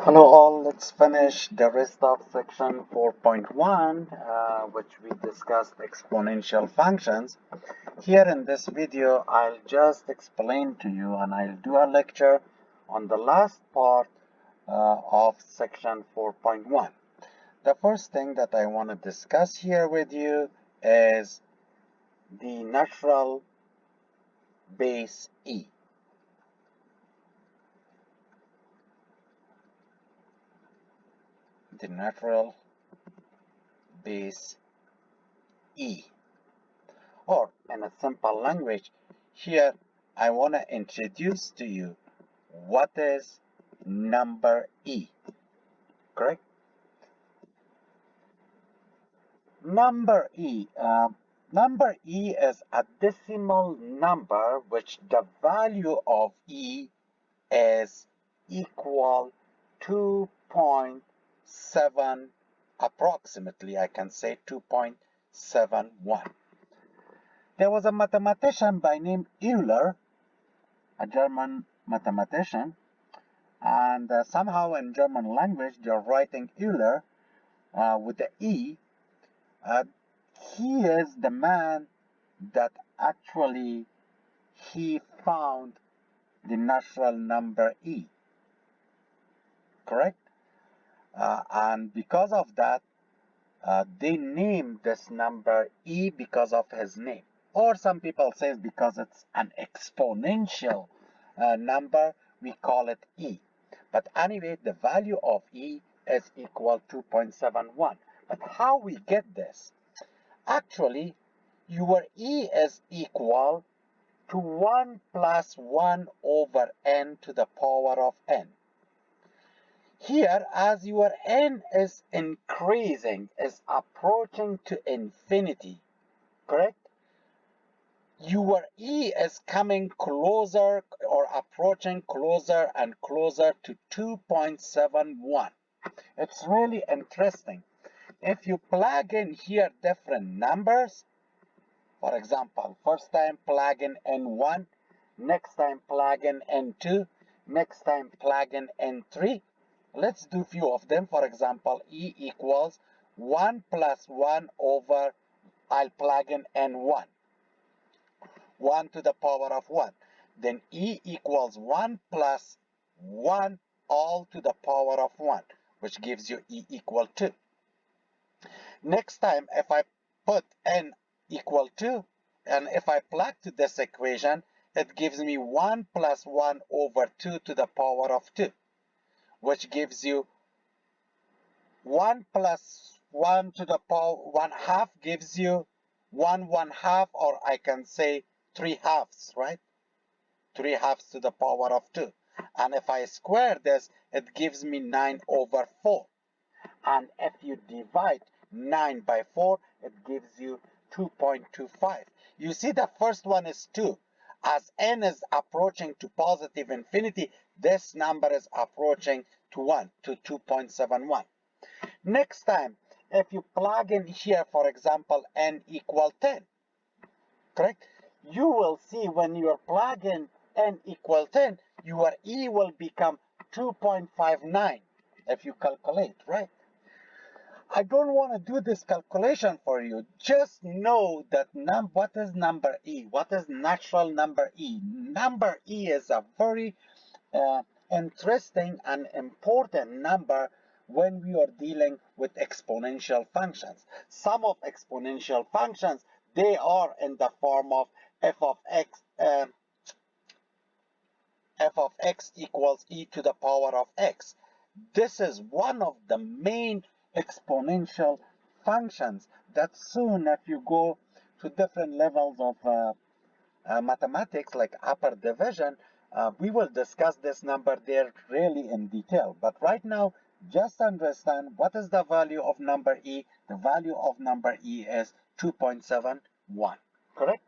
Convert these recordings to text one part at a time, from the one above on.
Hello all, let's finish the rest of section 4.1 which we discussed exponential functions. Here in this video I'll just explain to you and I'll do a lecture on the last part of section 4.1. The first thing that I want to discuss here with you is the natural base e. The natural base e. Or in a simple language, here I want to introduce to you what is number e, correct? Number e. Number e is a decimal number which the value of e is equal to 2.7, approximately I can say 2.71. There was a mathematician by name Euler, a German mathematician, and somehow in German language they're writing Euler with the E. He is the man that actually he found the natural number E, correct? And because of that, they named this number E because of his name. Or some people say because it's an exponential number, we call it E. But anyway, the value of E is equal to 2.71. But how we get this? Actually, your E is equal to 1 plus 1 over n to the power of n. Here, as your n is increasing, is approaching to infinity, correct? Your E is coming closer or approaching closer and closer to 2.71. It's really interesting. If you plug in here different numbers, for example, first time plug in N1, next time plug in N2, next time plug in N3. Let's do few of them. For example, E equals 1 plus 1 over, I'll plug in N1. 1 to the power of 1. Then E equals 1 plus 1 all to the power of 1, which gives you E equal 2. Next time, if I put N equal 2, and if I plug to this equation, it gives me 1 plus 1 over 2 to the power of 2, which gives you 1 plus 1 to the power 1 half gives you 1 half, or I can say 3 halves, right? 3 halves to the power of 2. And if I square this, it gives me 9 over 4. And if you divide 9 by 4, it gives you 2.25. You see the first one is 2. As n is approaching to positive infinity, this number is approaching to 1, to 2.71. Next time, if you plug in here, for example, n equal 10, correct? You will see when you plug in n equal 10, your E will become 2.59 if you calculate, right? I don't want to do this calculation for you. Just know that what is number E? What is natural number E? Number E is a very interesting and important number when we are dealing with exponential functions. Some of exponential functions, they are in the form of f of x equals e to the power of x. This is one of the main exponential functions that soon, if you go to different levels of mathematics like upper division, we will discuss this number there really in detail. But right now, just understand what is the value of number E. The value of number E is 2.71, correct?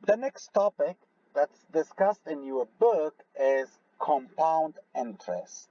The next topic that's discussed in your book is compound interest.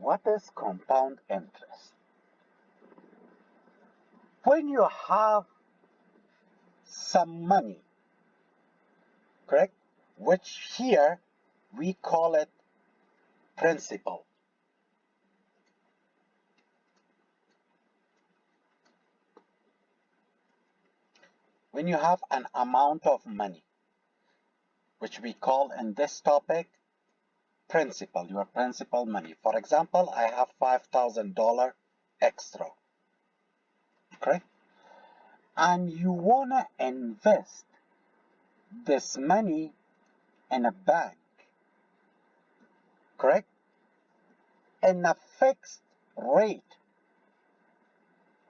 What is compound interest? When you have some money, correct? Which here we call it principal. When you have an amount of money, which we call in this topic principal, your principal money. For example, I have $5,000 extra, correct? And you want to invest this money in a bank, correct? In a fixed rate,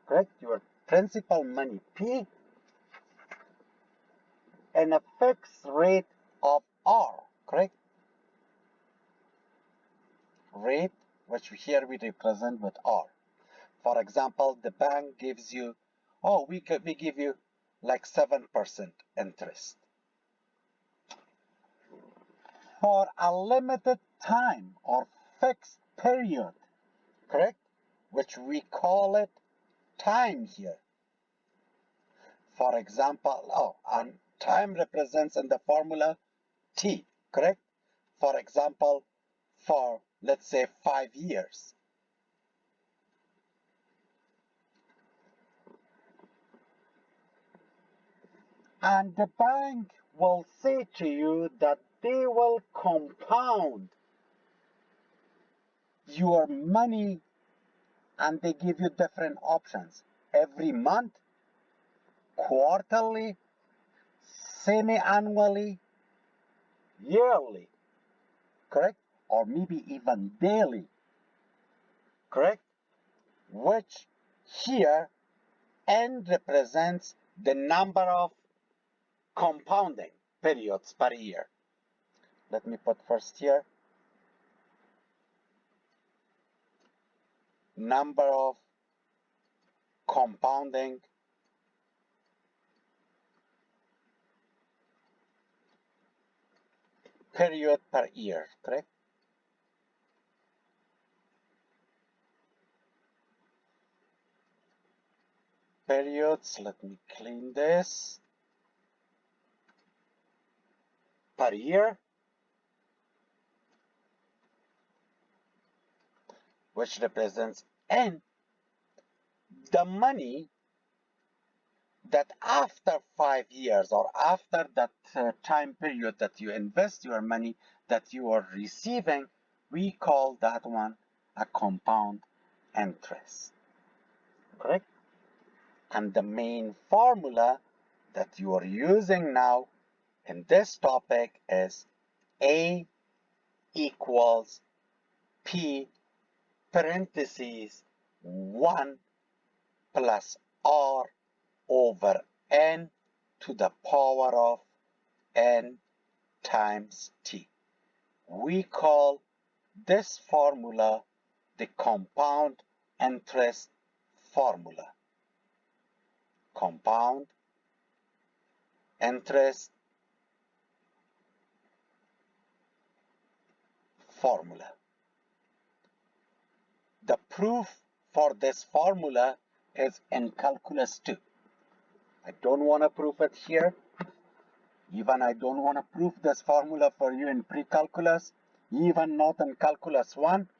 correct? Your principal money, P, in a fixed rate of R, correct? Rate, which here we represent with R. For example, the bank gives you, oh, we give you like 7% interest. For a limited time or fixed period, correct? Which we call it time here. For example, oh, and time represents in the formula T, correct? For example, for let's say 5 years. And the bank will say to you that they will compound your money, and they give you different options every month, quarterly, semi-annually, yearly, correct? Or maybe even daily, correct? Which here N represents the number of compounding periods per year. Let me put first here number of compounding period per year, correct? Periods, let me clean this, per year, which represents N, the money that after 5 years or after that time period that you invest your money that you are receiving, we call that one a compound interest, correct? And the main formula that you are using now in this topic is A equals P parentheses 1 plus R over N to the power of N times T. We call this formula the compound interest formula. Compound interest formula. The proof for this formula is in calculus 2. I don't want to prove it here. Even I don't want to prove this formula for you in pre-calculus, even not in calculus 1.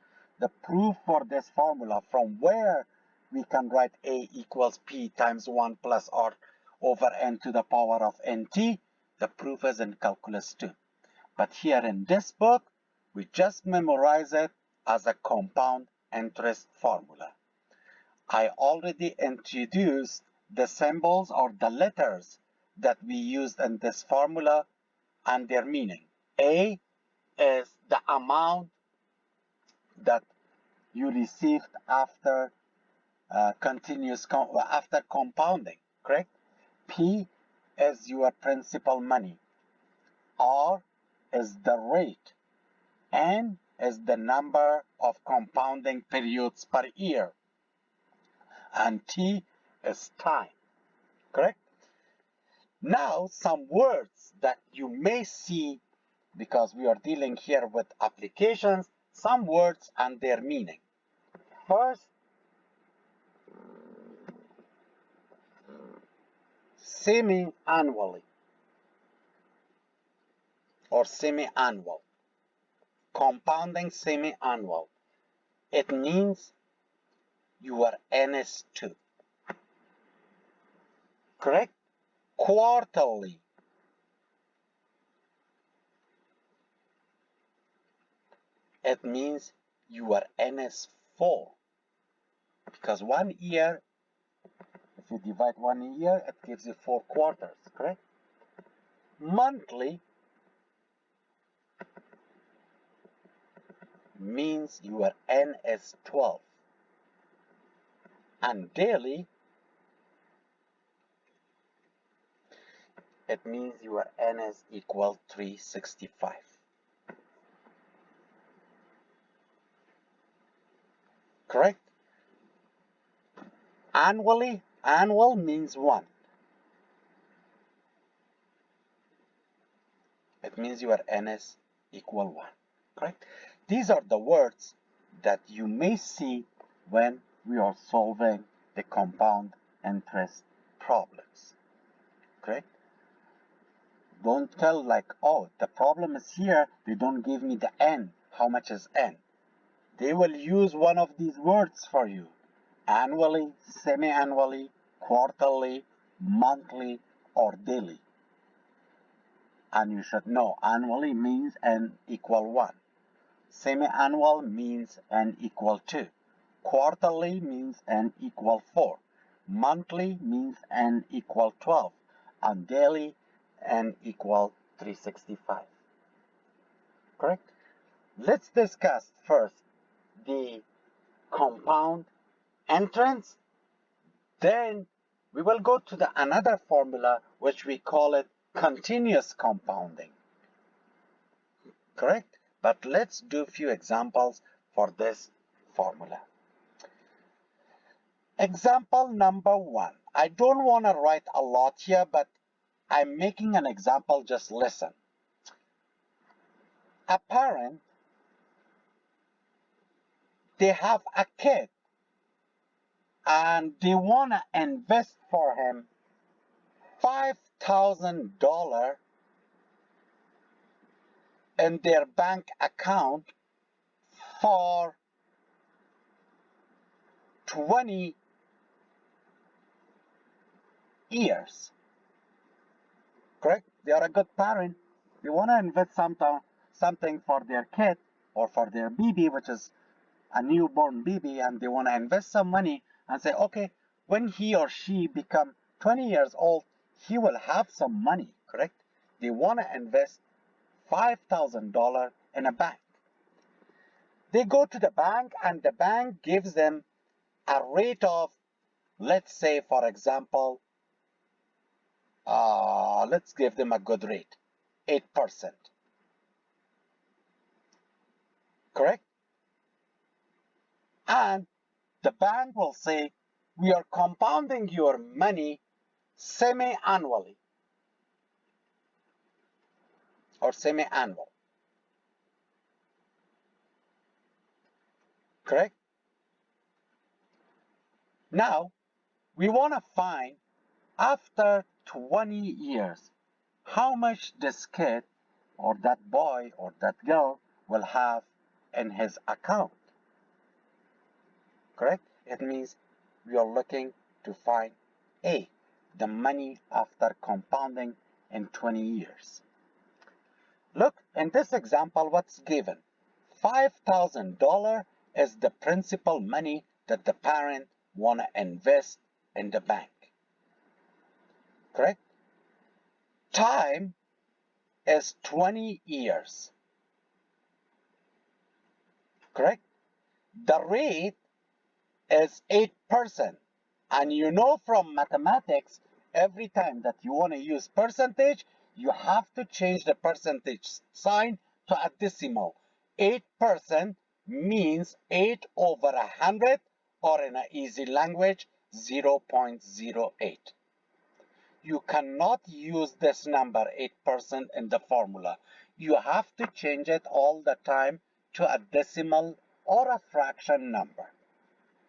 The proof for this formula from where we can write A equals P times 1 plus R over N to the power of NT, the proof is in calculus 2. But here in this book, we just memorize it as a compound interest formula. I already introduced the symbols or the letters that we used in this formula and their meaning. A is the amount that you received after after compounding, correct? P is your principal money. R is the rate. N is the number of compounding periods per year. And T is time, correct? Now, some words that you may see, because we are dealing here with applications, some words and their meaning. First, semi-annually or semi-annual. Compounding semi-annual. It means you are NS2. Correct? Quarterly. It means you are NS4. Because 1 year, if you divide 1 year, it gives you 4 quarters, correct? Monthly means you are NS12. And daily, it means you are NS equal 365. Correct? Annually, annual means 1. It means you are NS equal 1. Correct? These are the words that you may see when we are solving the compound interest problems. Correct? Don't tell like, oh, the problem is here, they don't give me the N. How much is N? They will use one of these words for you. Annually, semi-annually, quarterly, monthly, or daily. And you should know, annually means N equal 1. Semi-annual means N equal 2. Quarterly means N equal 4. Monthly means N equal 12. And daily, N equal 365. Correct? Let's discuss first the compound entrance. Then we will go to another formula which we call it continuous compounding. Correct? But let's do a few examples for this formula. Example number 1. I don't want to write a lot here, but I'm making an example, just listen. A parent, they have a kid and they want to invest for him $5,000 in their bank account for 20 years. Correct? They are a good parent. They want to invest something for their kid or for their baby, which is a newborn baby, and they want to invest some money and say, okay, when he or she become 20 years old, he will have some money, correct? They want to invest $5,000 in a bank. They go to the bank and the bank gives them a rate of, let's say, for example, let's give them a good rate, 8%. Correct? And the bank will say, we are compounding your money semi-annually or semi-annual. Correct? Now, we want to find after 20 years how much this kid or that boy or that girl will have in his account. Correct? It means we are looking to find A, the money after compounding in 20 years. Look, in this example, what's given? $5,000 is the principal money that the parent want to invest in the bank. Correct? Time is 20 years. Correct? The rate is 8%. And you know from mathematics, every time that you want to use percentage, you have to change the percentage sign to a decimal. 8% means 8 over 100, or in an easy language, 0.08. You cannot use this number 8% in the formula. You have to change it all the time to a decimal or a fraction number.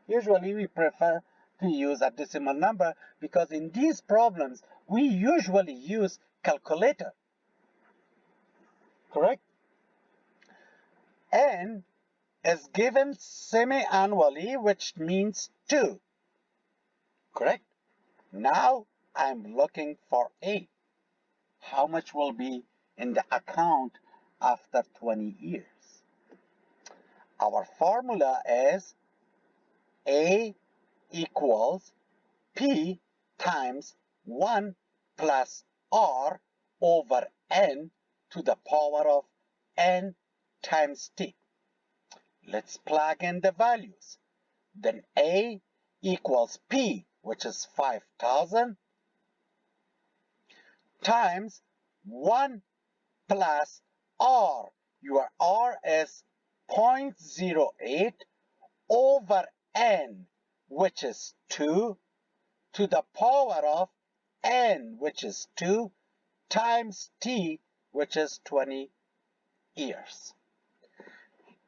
Usually we prefer to use a decimal number because in these problems we usually use calculator. Correct? N is given semi-annually, which means 2. Correct? Now I'm looking for A. How much will be in the account after 20 years? Our formula is A equals P times 1 plus R over N to the power of N times T. Let's plug in the values. Then A equals P, which is 5,000, times 1 plus R. Your R is 0.08 over N, which is 2, to the power of N, which is 2, times T, which is 20 years.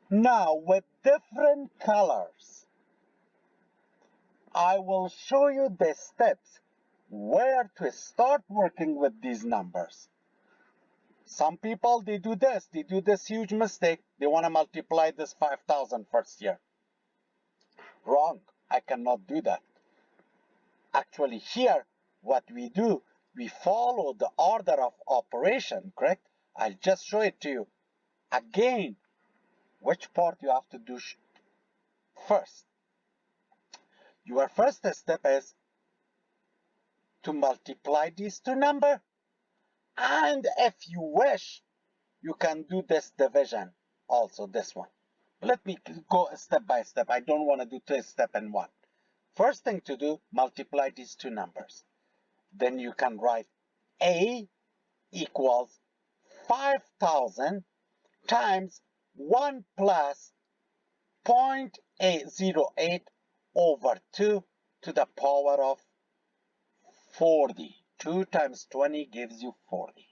Now, with different colors, I will show you the steps where to start working with these numbers. Some people, they do this huge mistake. They want to multiply this 5,000 first year. Wrong, I cannot do that. Actually here, what we do, we follow the order of operation, correct? I'll just show it to you. Again, which part you have to do first. Your first step is to multiply these two numbers. And if you wish, you can do this division, also this one. Let me go step by step. I don't want to do 2 steps in one. First thing to do, multiply these two numbers. Then you can write A equals 5,000 times 1 plus 0.808 over 2 to the power of 40. 2 times 20 gives you 40.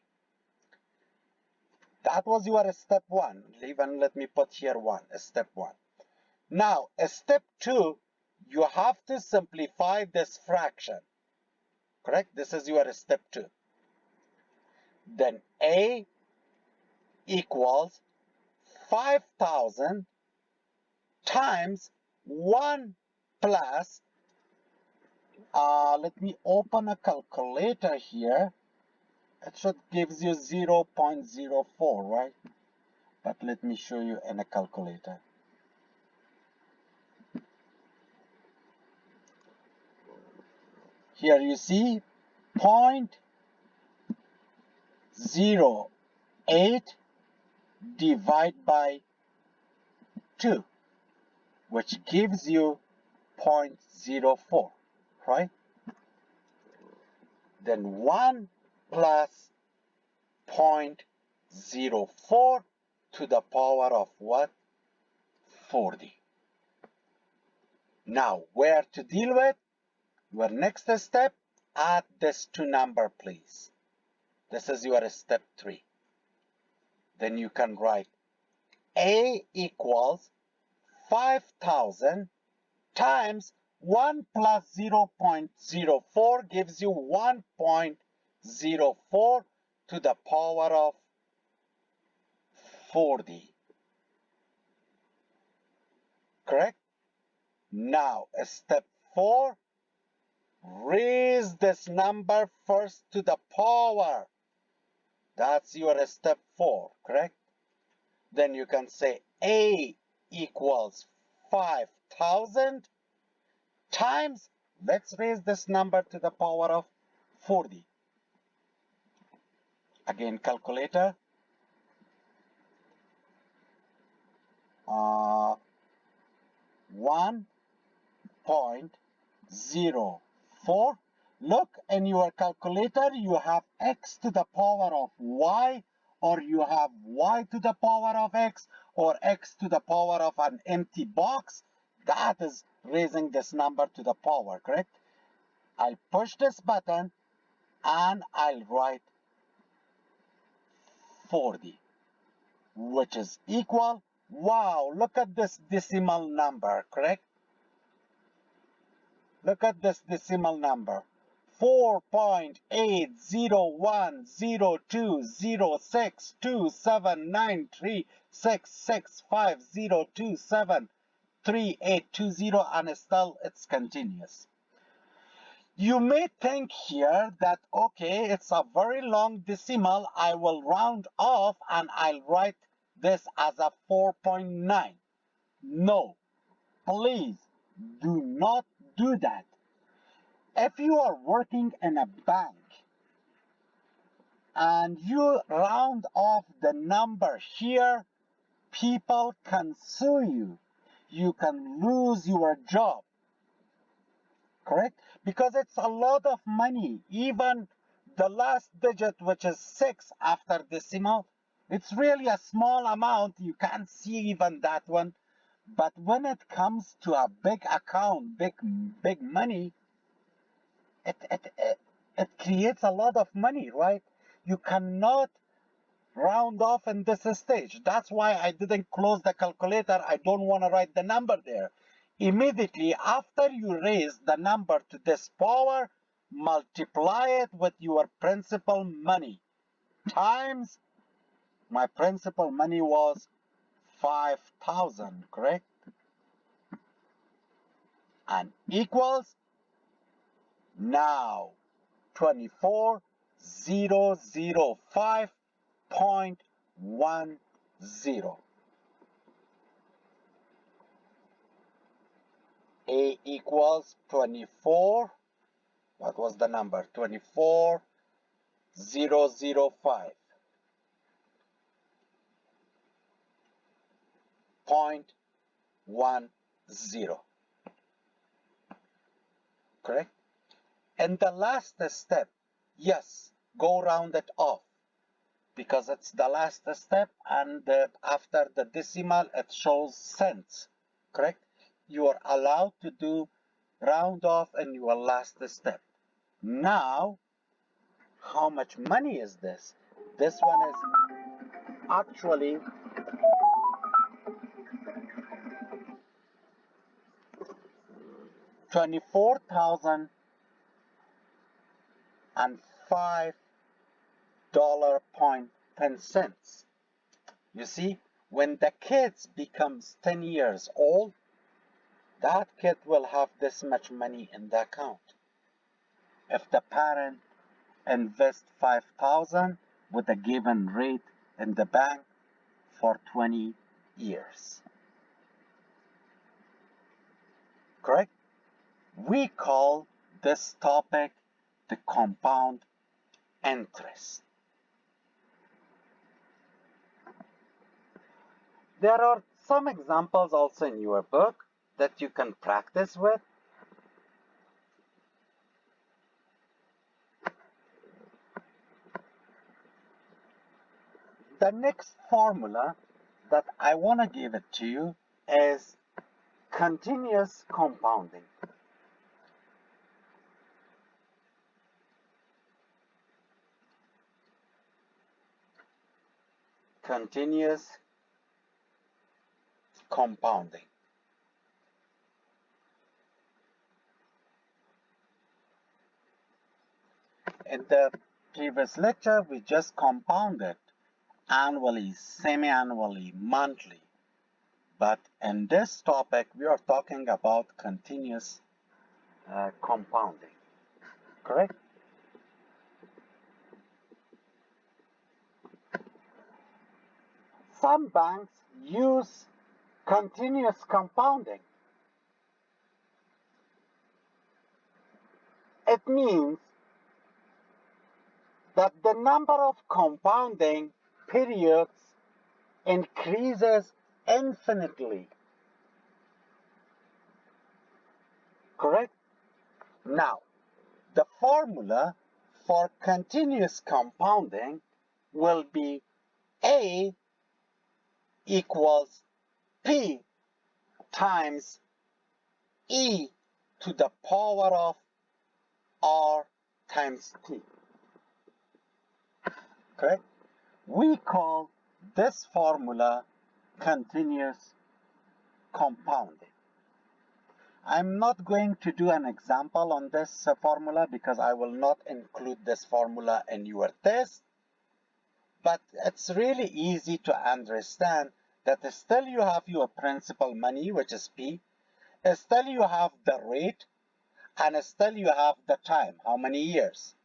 That was your step 1. Even let me put here 1, step 1. Now, step 2, you have to simplify this fraction. Correct? This is your step 2. Then A equals 5,000 times 1 plus, let me open a calculator here. It should gives you 0.04, right? But let me show you in a calculator. Here you see 0.08 divided by 2, which gives you 0.04, right? Then 1 plus 0.04 to the power of what? 40. Now, where to deal with? Your next step, add this two number, please. This is your step 3. Then you can write A equals 5,000 times 1 plus 0.04 gives you 1.04 to the power of 40. Correct? Now, step 4, raise this number first to the power. That's your step 4, correct? Then you can say A equals 5,000 times, let's raise this number to the power of 40. Again, calculator. 1.04. Look in your calculator, you have x to the power of y, or you have y to the power of x, or x to the power of an empty box. That is raising this number to the power, correct? I'll push this button and I'll write 40, which is equal Wow, look at this decimal number, correct? Look at this decimal number. 4.801020627936650273820, and still it's continuous. You may think here that, okay, it's a very long decimal. I will round off and I'll write this as a 4.9. No, please do not do that. If you are working in a bank and you round off the number here, people can sue you. You can lose your job. Correct? Because it's a lot of money. Even the last digit, which is 6 after decimal, it's really a small amount. You can't see even that one. But when it comes to a big account, big money, it creates a lot of money, right? You cannot round off in this stage. That's why I didn't close the calculator. I don't want to write the number there. Immediately after you raise the number to this power, multiply it with your principal money times, my principal money was 5,000, correct? And equals now 24,005.10. A equals 24. What was the number? 24,005.10. Correct? And the last step, yes, go round it off because it's the last step, and after the decimal it shows cents. Correct? You are allowed to do round off in your last step. Now, how much money is this? This one is actually $24,005.10. You see, when the kids becomes 10 years old, that kid will have this much money in the account. If the parent invests 5,000 with a given rate in the bank for 20 years. Correct? We call this topic the compound interest. There are some examples also in your book that you can practice with. The next formula that I want to give it to you is continuous compounding. Continuous compounding. In the previous lecture, we just compounded annually, semi-annually, monthly. But in this topic, we are talking about continuous compounding. Correct? Some banks use continuous compounding. It means that the number of compounding periods increases infinitely. Correct? Now, the formula for continuous compounding will be A equals P times E to the power of R times T. Correct? We call this formula continuous compounding. I'm not going to do an example on this formula because I will not include this formula in your test, but it's really easy to understand that still you have your principal money, which is P, still you have the rate, and still you have the time, how many years.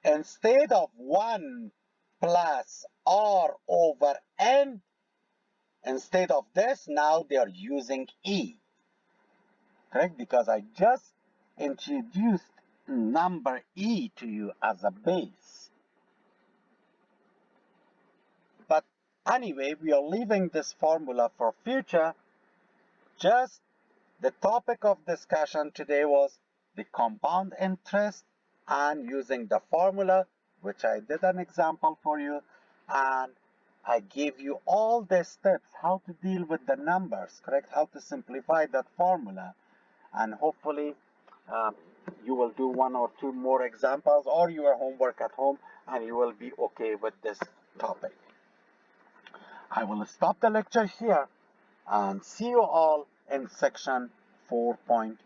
Instead of 1 plus R over N, instead of this, now they are using E. Correct? Because I just introduced number E to you as a base. But anyway, we are leaving this formula for future. Just the topic of discussion today was the compound interest and using the formula, which I did an example for you, and I gave you all the steps how to deal with the numbers, correct? How to simplify that formula, and hopefully you will do 1 or 2 more examples or your homework at home and you will be okay with this topic. I will stop the lecture here and see you all in section 4.2.